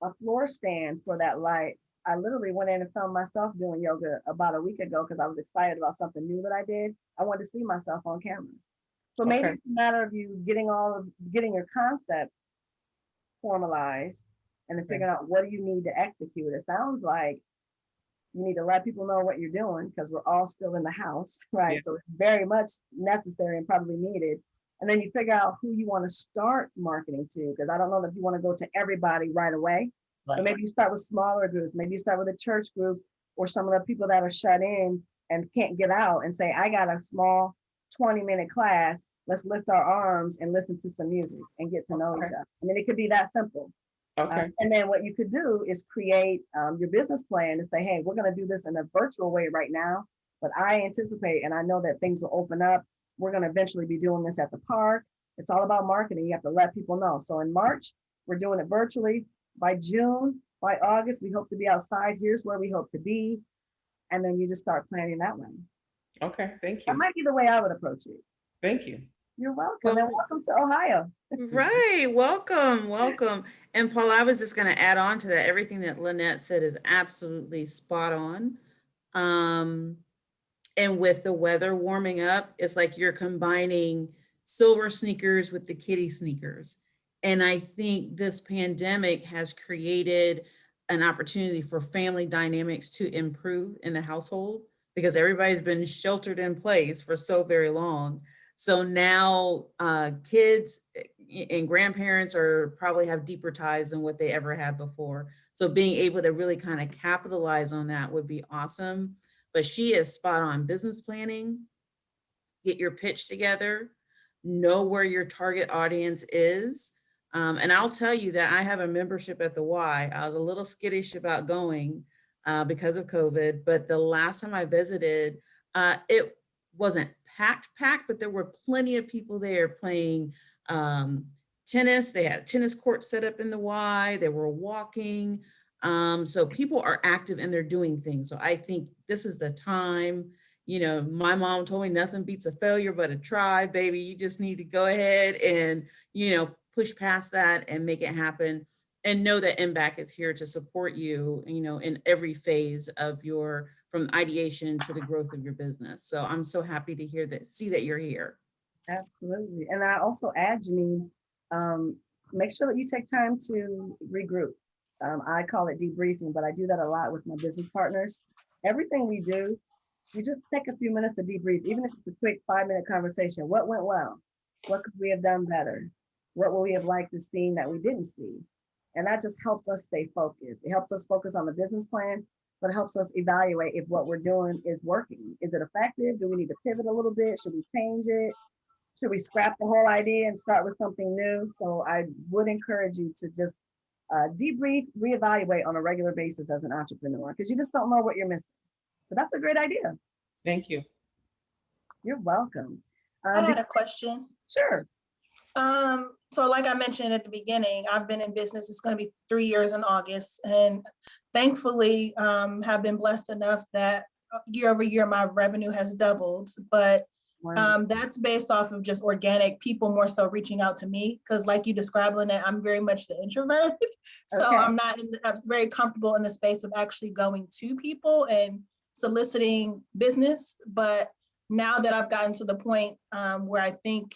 a floor stand for that light. I literally went in and found myself doing yoga about a week ago because I was excited about something new that I did. I wanted to see myself on camera. So maybe it's a matter of you getting your concept formalized and then figuring out what do you need to execute. It sounds like you need to let people know what you're doing because we're all still in the house, right? Yeah. So it's very much necessary and probably needed. And then you figure out who you want to start marketing to, because I don't know that you want to go to everybody right away. But maybe you start with smaller groups. Maybe you start with a church group or some of the people that are shut in and can't get out and say, I got a small 20-minute class. Let's lift our arms and listen to some music and get to know each other. I mean, it could be that simple. Okay. And then what you could do is create your business plan to say, hey, we're going to do this in a virtual way right now, but I anticipate and I know that things will open up. We're going to eventually be doing this at the park. It's all about marketing. You have to let people know. So in March, we're doing it virtually. By June, by August, we hope to be outside. Here's where we hope to be. And then you just start planning that way. Okay, thank you. That might be the way I would approach it. Thank you. You're welcome. Well, and welcome to Ohio. Right. Welcome. Welcome. And Paul, I was just going to add on to that. Everything that Lynette said is absolutely spot on. And with the weather warming up, it's like you're combining silver sneakers with the kitty sneakers. And I think this pandemic has created an opportunity for family dynamics to improve in the household because everybody's been sheltered in place for so very long. So now kids and grandparents are probably have deeper ties than what they ever had before. So being able to really kind of capitalize on that would be awesome. But she is spot on. Business planning, get your pitch together, know where your target audience is. And I'll tell you that I have a membership at the Y. I was a little skittish about going because of COVID, but the last time I visited, it wasn't packed, but there were plenty of people there playing tennis. They had a tennis court set up in the Y. They were walking. So people are active and they're doing things. So I think this is the time. You know, my mom told me nothing beats a failure but a try, baby. You just need to go ahead and, you know, push past that and make it happen and know that MBAC is here to support you, you know, in every phase of your, from ideation to the growth of your business. So I'm so happy to hear that, see that you're here. Absolutely. And I also add, Janine, make sure that you take time to regroup. I call it debriefing, but I do that a lot with my business partners. Everything we do, we just take a few minutes to debrief, even if it's a quick 5-minute conversation. What went well? What could we have done better? What would we have liked to see that we didn't see? And that just helps us stay focused. It helps us focus on the business plan, but it helps us evaluate if what we're doing is working. Is it effective? Do we need to pivot a little bit? Should we change it? Should we scrap the whole idea and start with something new? So I would encourage you to just debrief, reevaluate on a regular basis as an entrepreneur, because you just don't know what you're missing. But that's a great idea. Thank you. You're welcome. I had a question. Sure. So like I mentioned at the beginning, I've been in business, it's going to be 3 years in August, and thankfully have been blessed enough that year over year, my revenue has doubled, but that's based off of just organic people more so reaching out to me. Cause like you described, Lynette, I'm very much the introvert. So Okay. I'm very comfortable in the space of actually going to people and soliciting business. But now that I've gotten to the point where I think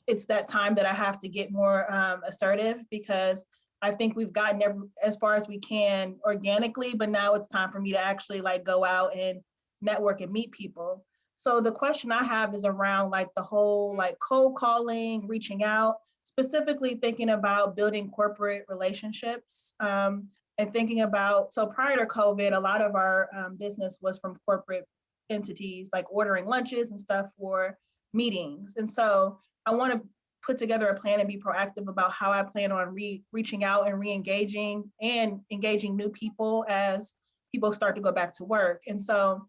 it's that time that I have to get more assertive, because I think we've gotten as far as we can organically, but now it's time for me to actually like go out and network and meet people. So the question I have is around like the whole like cold calling, reaching out, specifically thinking about building corporate relationships and thinking about, so prior to COVID, a lot of our business was from corporate entities, like ordering lunches and stuff for meetings. And so I want to put together a plan and be proactive about how I plan on reaching out and re-engaging and engaging new people as people start to go back to work. And so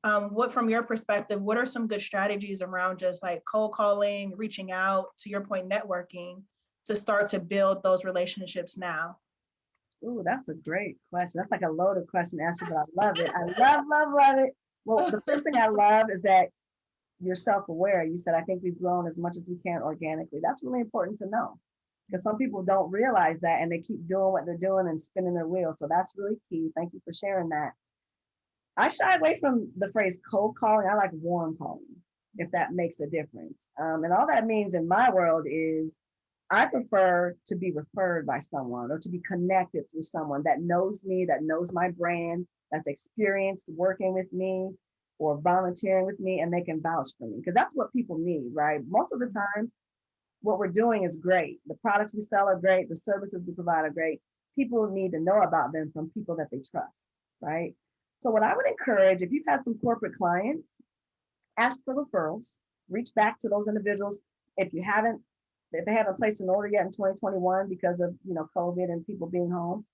what, from your perspective, what are some good strategies around just like cold calling, reaching out, to your point, networking, to start to build those relationships now? Ooh, that's a great question. That's like a loaded question to answer, but I love it. I love it. Well, the first thing I love is that you're self-aware. You said, I think we've grown as much as we can organically. That's really important to know, because some people don't realize that and they keep doing what they're doing and spinning their wheels. So that's really key. Thank you for sharing that. I shy away from the phrase cold calling. I like warm calling, if that makes a difference. And all that means in my world is I prefer to be referred by someone or to be connected through someone that knows me, that knows my brand, that's experienced working with me, or volunteering with me, and they can vouch for me, because that's what people need, right? Most of the time, what we're doing is great. The products we sell are great. The services we provide are great. People need to know about them from people that they trust, right? So what I would encourage, if you've had some corporate clients, ask for referrals, reach back to those individuals. If they haven't placed an order yet in 2021 because of, COVID and people being home,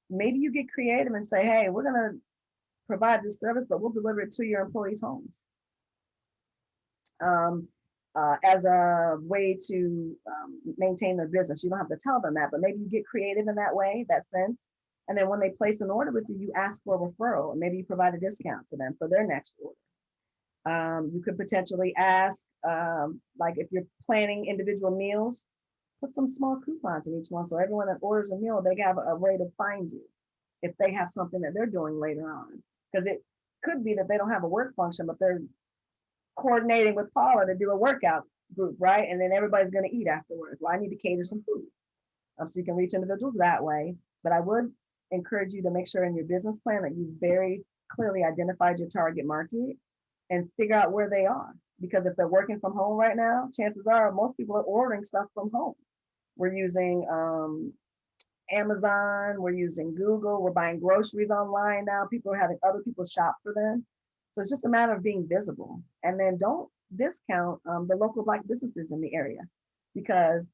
maybe you get creative and say, hey, we're gonna provide this service, but we'll deliver it to your employees' homes. As a way to maintain their business. You don't have to tell them that, but maybe you get creative in that way, that sense. And then when they place an order with you, you ask for a referral, and maybe you provide a discount to them for their next order. You could potentially ask, like if you're planning individual meals, put some small coupons in each one. So everyone that orders a meal, they have a way to find you if they have something that they're doing later on. Because it could be that they don't have a work function, but they're coordinating with Paula to do a workout group, right? And then everybody's going to eat afterwards. Well, I need to cater some food. So you can reach individuals that way. But I would encourage you to make sure in your business plan that you very clearly identified your target market and figure out where they are. Because if they're working from home right now, chances are most people are ordering stuff from home. We're using Amazon, we're using Google, we're buying groceries online now. People are having other people shop for them. So it's just a matter of being visible. And then don't discount the local Black businesses in the area, because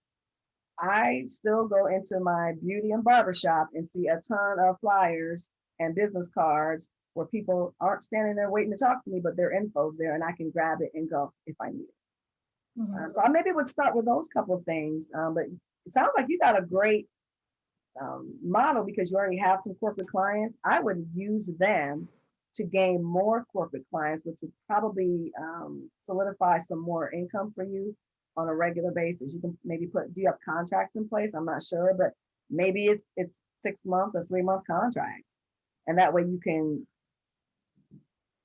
I still go into my beauty and barber shop and see a ton of flyers and business cards where people aren't standing there waiting to talk to me, but their info's there and I can grab it and go if I need it. Mhm. So I maybe would start with those couple of things, but it sounds like you got a great model because you already have some corporate clients. I would use them to gain more corporate clients, which would probably solidify some more income for you on a regular basis. You can maybe do you have contracts in place? I'm not sure, but maybe it's 6 month or 3 month contracts. And that way you can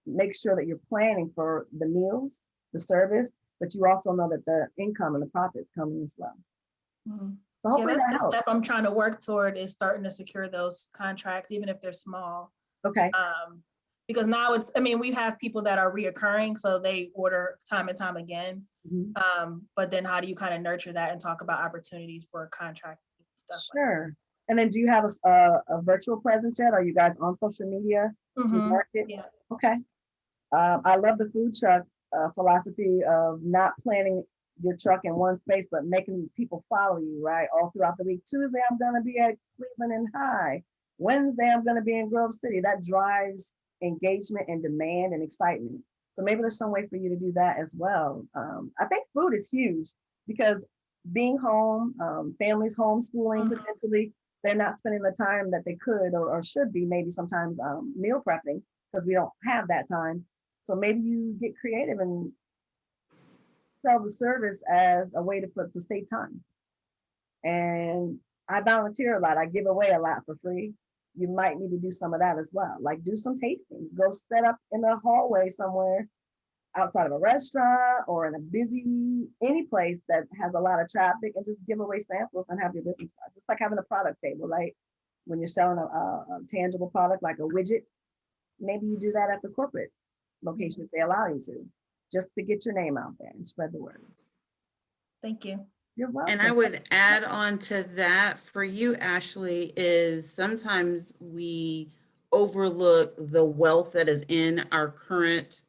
make sure that you're planning for the meals, the service, but you also know that the income and the profits coming as well. Mhm. So Yeah, hopefully that's that the helps. step I'm trying to work toward, is starting to secure those contracts, even if they're small. Okay. Because now we have people that are reoccurring, so they order time and time again. Mhm. But then how do you kind of nurture that and talk about opportunities for contract stuff? Sure. And then do you have a virtual presence yet? Are you guys on social media? Market? Yeah. Okay. I love the food truck philosophy of not planning your truck in one space, but making people follow you, right? All throughout the week. Tuesday, I'm going to be at Cleveland and High. Wednesday, I'm going to be in Grove City. That drives engagement and demand and excitement. So maybe there's some way for you to do that as well. I think food is huge because being home, families homeschooling potentially, they're not spending the time that they could or should be maybe sometimes meal prepping because we don't have that time. So maybe you get creative and sell the service as a way to save time. And I volunteer a lot. I give away a lot for free. You might need to do some of that as well. Like do some tastings. Go set up in a hallway somewhere outside of a restaurant or in a busy, any place that has a lot of traffic, and just give away samples and have your business cards. It's like having a product table, right? When you're selling a tangible product like a widget, maybe you do that at the corporate location if they allow you to, just to get your name out there and spread the word. Thank you. You're welcome. And I would add on to that for you, Ashley, is sometimes we overlook the wealth that is in our current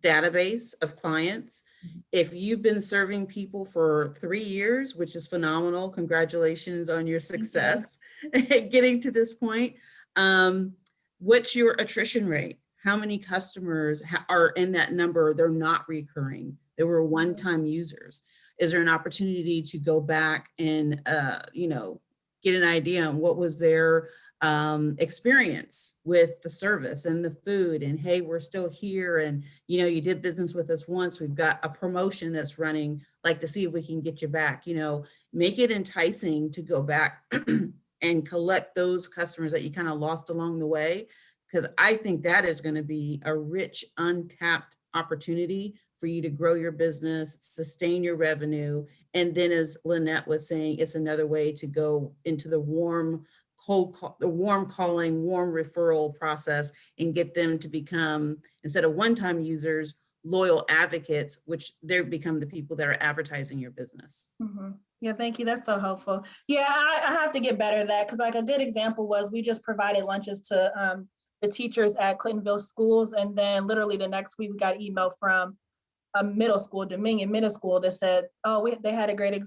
database of clients. If you've been serving people for 3 years, which is phenomenal, congratulations on your success getting to this point. What's your attrition rate? How many customers are in that number? They're not recurring. They were one-time users. Is there an opportunity to go back and, get an idea on what was their experience with the service and the food, and hey, we're still here, and you did business with us once, we've got a promotion that's running, like to see if we can get you back. Make it enticing to go back and collect those customers that you kind of lost along the way, because I think that is going to be a rich untapped opportunity for you to grow your business, sustain your revenue, and then, as Lynette was saying, it's another way to go into the warm the warm calling, warm referral process, and get them to become, instead of one-time users, loyal advocates, which they become the people that are advertising your business. Mhm. Yeah, thank you. That's so helpful. Yeah, I have to get better at that because like a good example was we just provided lunches to the teachers at Clintonville schools. And then literally the next week we got email from a middle school, Dominion Middle School, that said, oh, they had a great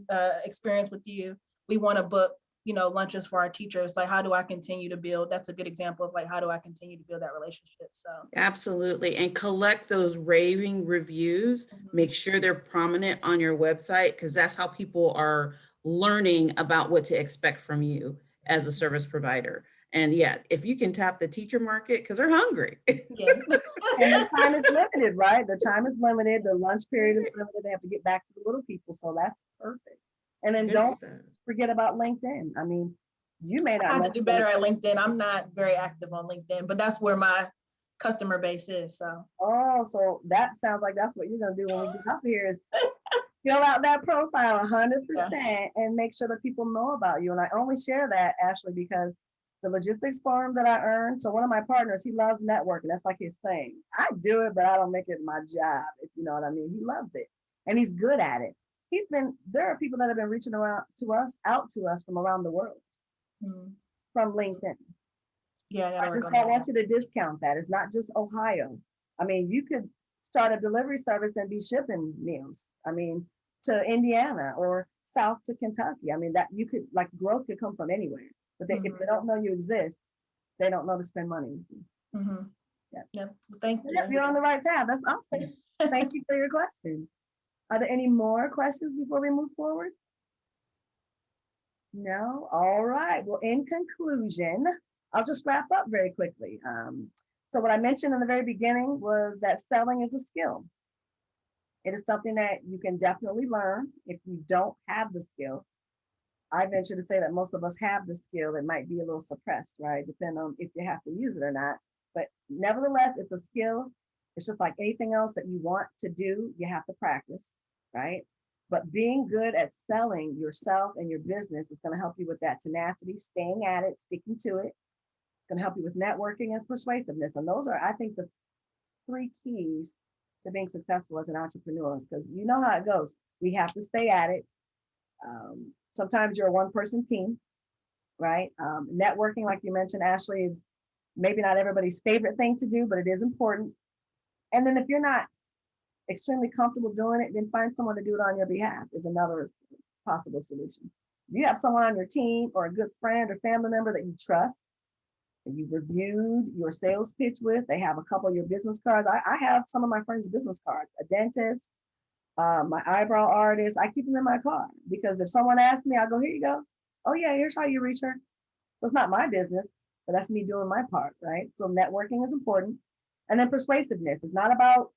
experience with you. We want to book, lunches for our teachers. Like, how do I continue to build? That's a good example of like, how do I continue to build that relationship? So Absolutely. And collect those raving reviews. Make sure they're prominent on your website, because that's how people are learning about what to expect from you as a service provider. And yeah, if you can tap the teacher market, because they're hungry. yeah. And the time is limited, right? The time is limited. The lunch period is limited. They have to get back to the little people. So that's perfect. And then Good don't stuff. forget about LinkedIn. I mean, you may I not have know. to do better at LinkedIn. I'm not very active on LinkedIn, but that's where my customer base is. So Oh, so that sounds like that's what you're gonna do when we get up here is fill out that profile 100% and make sure that people know about you. And I only share that, Ashley, because the logistics firm that I earn, so one of my partners, he loves networking. That's like his thing. I do it, but I don't make it my job, if you know what I mean. He loves it and he's good at it. There are people that have been reaching out to us from around the world from LinkedIn. yeah, I just don't want you to discount that. It's not just Ohio. I mean, you could start a delivery service and be shipping meals. I mean, to Indiana or south to Kentucky. I mean, that you could, like, growth could come from anywhere. But if they don't know you exist, they don't know to spend money. Yeah. Thank you. You're on the right path. That's awesome. Thank you for your question. Are there any more questions before we move forward? No? All right. Well, in conclusion, I'll just wrap up very quickly. So what I mentioned in the very beginning was that selling is a skill. It is something that you can definitely learn if you don't have the skill. I venture to say that most of us have the skill. It might be a little suppressed, right? Depending on if you have to use it or not. But nevertheless, it's a skill. It's just like anything else that you want to do, you have to practice, right? But being good at selling yourself and your business is going to help you with that tenacity, staying at it, sticking to it. It's going to help you with networking and persuasiveness. And those are, I think, the 3 keys to being successful as an entrepreneur, because you know how it goes. We have to stay at it. Sometimes you're a one-person team, right? Networking, like you mentioned, Ashley, is maybe not everybody's favorite thing to do, but it is important. And then if you're not extremely comfortable doing it, then find someone to do it on your behalf is another possible solution. If you have someone on your team or a good friend or family member that you trust, that you reviewed your sales pitch with, they have a couple of your business cards. I have some of my friends' business cards, a dentist, my eyebrow artist. I keep them in my car because if someone asks me, I'll go, here you go. Oh yeah, here's how you reach her. So it's not my business, but that's me doing my part, right? So networking is important. And then persuasiveness. It's not about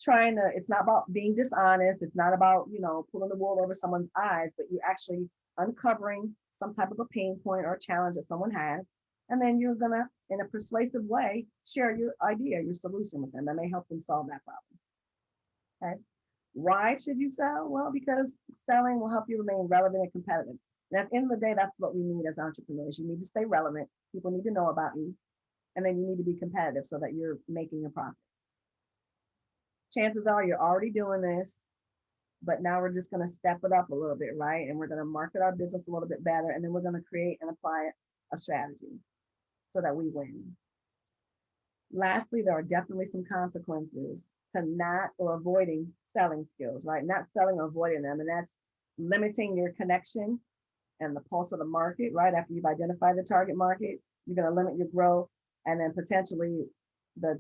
it's not about being dishonest. It's not about, pulling the wool over someone's eyes, but you're actually uncovering some type of a pain point or a challenge that someone has. And then you're gonna, in a persuasive way, share your idea, your solution with them that may help them solve that problem. Okay. Why should you sell? Well, because selling will help you remain relevant and competitive. And at the end of the day, that's what we need as entrepreneurs. You need to stay relevant. People need to know about you. And then you need to be competitive so that you're making a profit. Chances are you're already doing this, but now we're just going to step it up a little bit, right? And we're going to market our business a little bit better. And then we're going to create and apply a strategy so that we win. Lastly, there are definitely some consequences to not or avoiding selling skills, right? Not selling or avoiding them. And that's limiting your connection and the pulse of the market, right? After you've identified the target market, you're going to limit your growth, and then potentially the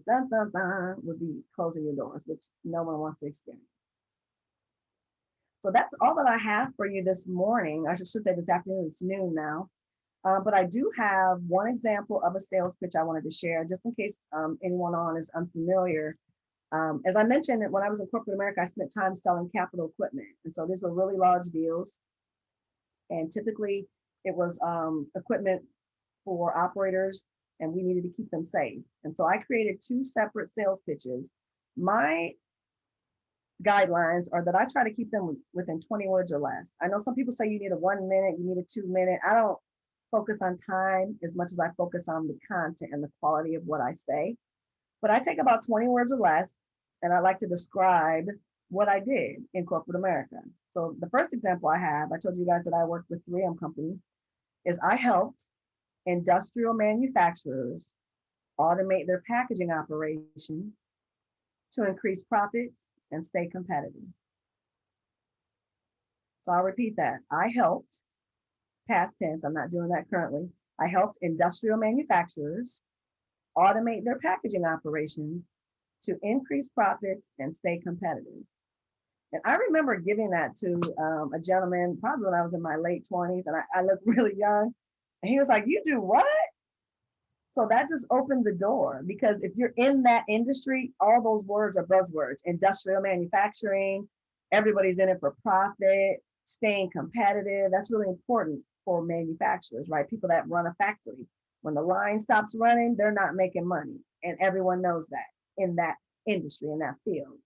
would be closing your doors, which no one wants to experience. So that's all that I have for you this morning. I should say this afternoon. It's noon now. But I do have one example of a sales pitch I wanted to share, just in case anyone on is unfamiliar. As I mentioned, when I was in corporate America, I spent time selling capital equipment. And so these were really large deals. And typically it was equipment for operators, and we needed to keep them safe. And so I created 2 separate sales pitches. My guidelines are that I try to keep them within 20 words or less. I know some people say you need a 1 minute, you need a 2 minute. focus on time as much as I focus on the content and the quality of what I say. But I take about 20 words or less, and I like to describe what I did in corporate America. So the first example I have, I told you guys that I worked with 3M Company, is I helped industrial manufacturers automate their packaging operations to increase profits and stay competitive. So I'll repeat that. I helped, past tense, I'm not doing that currently. I helped industrial manufacturers automate their packaging operations to increase profits and stay competitive. And I remember giving that to a gentleman, probably when I was in my late 20s, and I looked really young. And he was like, "You do what?" So that just opened the door, because if you're in that industry, all those words are buzzwords. Industrial manufacturing, everybody's in it for profit, staying competitive. That's really important for manufacturers, right? People that run a factory. When the line stops running, they're not making money. And everyone knows that in that industry, in that field.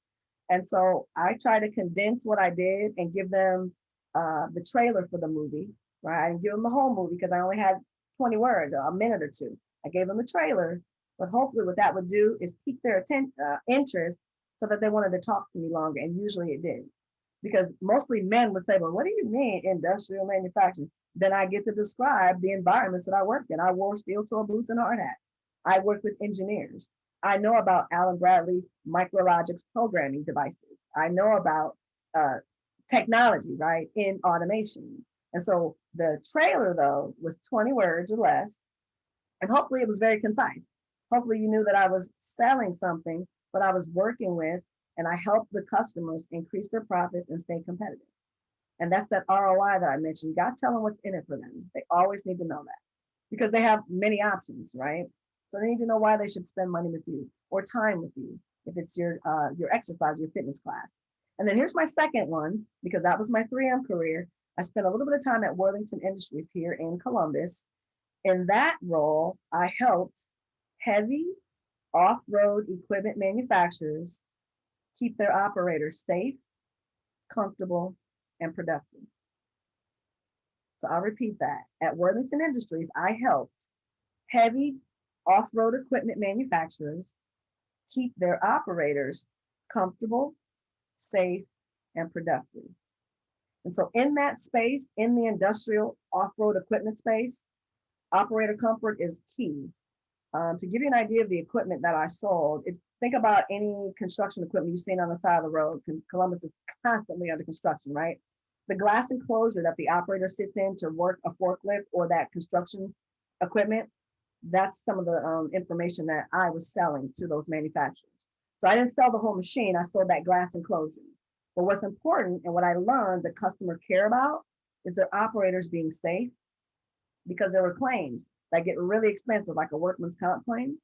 And so I try to condense what I did and give them the trailer for the movie, right? I didn't give them the whole movie because I only had 20 words, a minute or two. I gave them the trailer, but hopefully what that would do is pique their interest so that they wanted to talk to me longer. And usually it did, because mostly men would say, "Well, what do you mean industrial manufacturing?" Then I get to describe the environments that I worked in. I wore steel-toe boots and hard hats. I worked with engineers. I know about Allen Bradley Micrologics programming devices. I know about technology, right, in automation. And so the trailer, though, was 20 words or less. And hopefully it was very concise. Hopefully you knew that I was selling something, but I was working with, and I helped the customers increase their profits and stay competitive. And that's that ROI that I mentioned. You got to tell them what's in it for them. They always need to know that, because they have many options, right? So they need to know why they should spend money with you or time with you, if it's your exercise, your fitness class. And then here's my second one, because that was my 3M career. I spent a little bit of time at Worthington Industries here in Columbus. In that role, I helped heavy off-road equipment manufacturers keep their operators safe, comfortable, and productive. So I'll repeat that. At Worthington Industries, I helped heavy off-road equipment manufacturers keep their operators comfortable, safe, and productive. And so in that space, in the industrial off-road equipment space, operator comfort is key. To give you an idea of the equipment that I sold, think about any construction equipment you've seen on the side of the road. Columbus is constantly under construction, right? The glass enclosure that the operator sits in to work a forklift or that construction equipment, that's some of the information that I was selling to those manufacturers. So I didn't sell the whole machine, I sold that glass enclosure. But what's important, and what I learned the customer care about, is their operators being safe, because there were claims that get really expensive, like a workman's comp claim.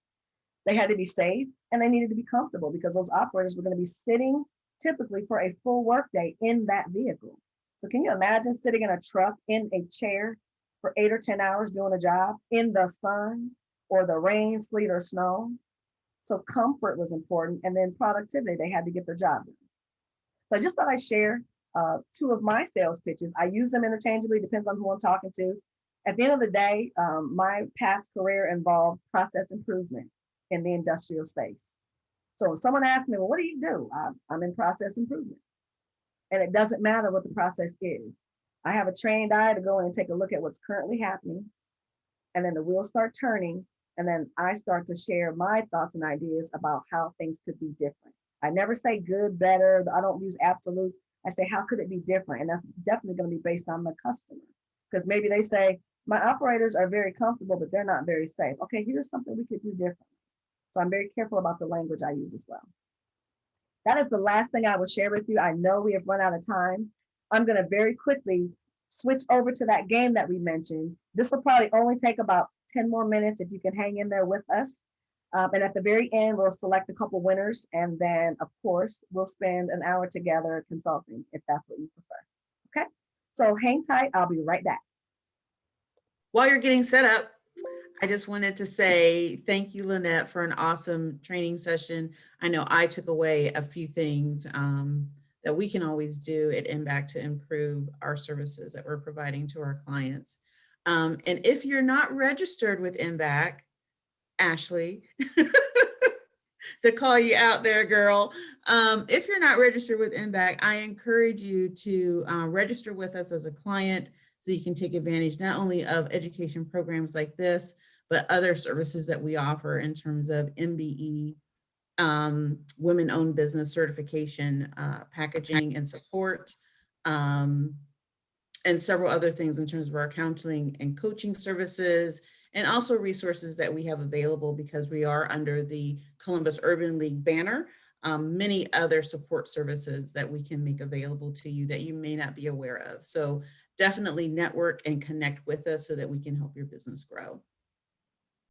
They had to be safe and they needed to be comfortable, because those operators were going to be sitting typically for a full workday in that vehicle. So can you imagine sitting in a truck in a chair for 8 or 10 hours doing a job in the sun or the rain, sleet, or snow? So comfort was important, and then productivity, they had to get their job done. So I just thought I'd share 2 of my sales pitches. I use them interchangeably, depends on who I'm talking to. At the end of the day, my past career involved process improvement in the industrial space. So when someone asks me, "Well, what do you do?" I'm in process improvement. And it doesn't matter what the process is. I have a trained eye to go in and take a look at what's currently happening. And then the wheels start turning. And then I start to share my thoughts and ideas about how things could be different. I never say good, better. I don't use absolutes. I say, how could it be different? And that's definitely going to be based on the customer. Because maybe they say, "My operators are very comfortable, but they're not very safe." Okay, here's something we could do differently. So I'm very careful about the language I use as well. That is the last thing I will share with you. I know we have run out of time. I'm going to very quickly switch over to that game that we mentioned. This will probably only take about 10 more minutes if you can hang in there with us. And at the very end, we'll select a couple winners. And then, of course, we'll spend an hour together consulting, if that's what you prefer. Okay, so hang tight. I'll be right back. While you're getting set up, I just wanted to say thank you, Lynette, for an awesome training session. I know I took away a few things that we can always do at MBAC to improve our services that we're providing to our clients. And if you're not registered with MBAC, Ashley, to call you out there, girl. If you're not registered with MBAC, I encourage you to register with us as a client so you can take advantage not only of education programs like this, but other services that we offer in terms of MBE, women-owned business certification, packaging and support, and several other things in terms of our counseling and coaching services, and also resources that we have available because we are under the Columbus Urban League banner. Many other support services that we can make available to you that you may not be aware of. So definitely network and connect with us so that we can help your business grow.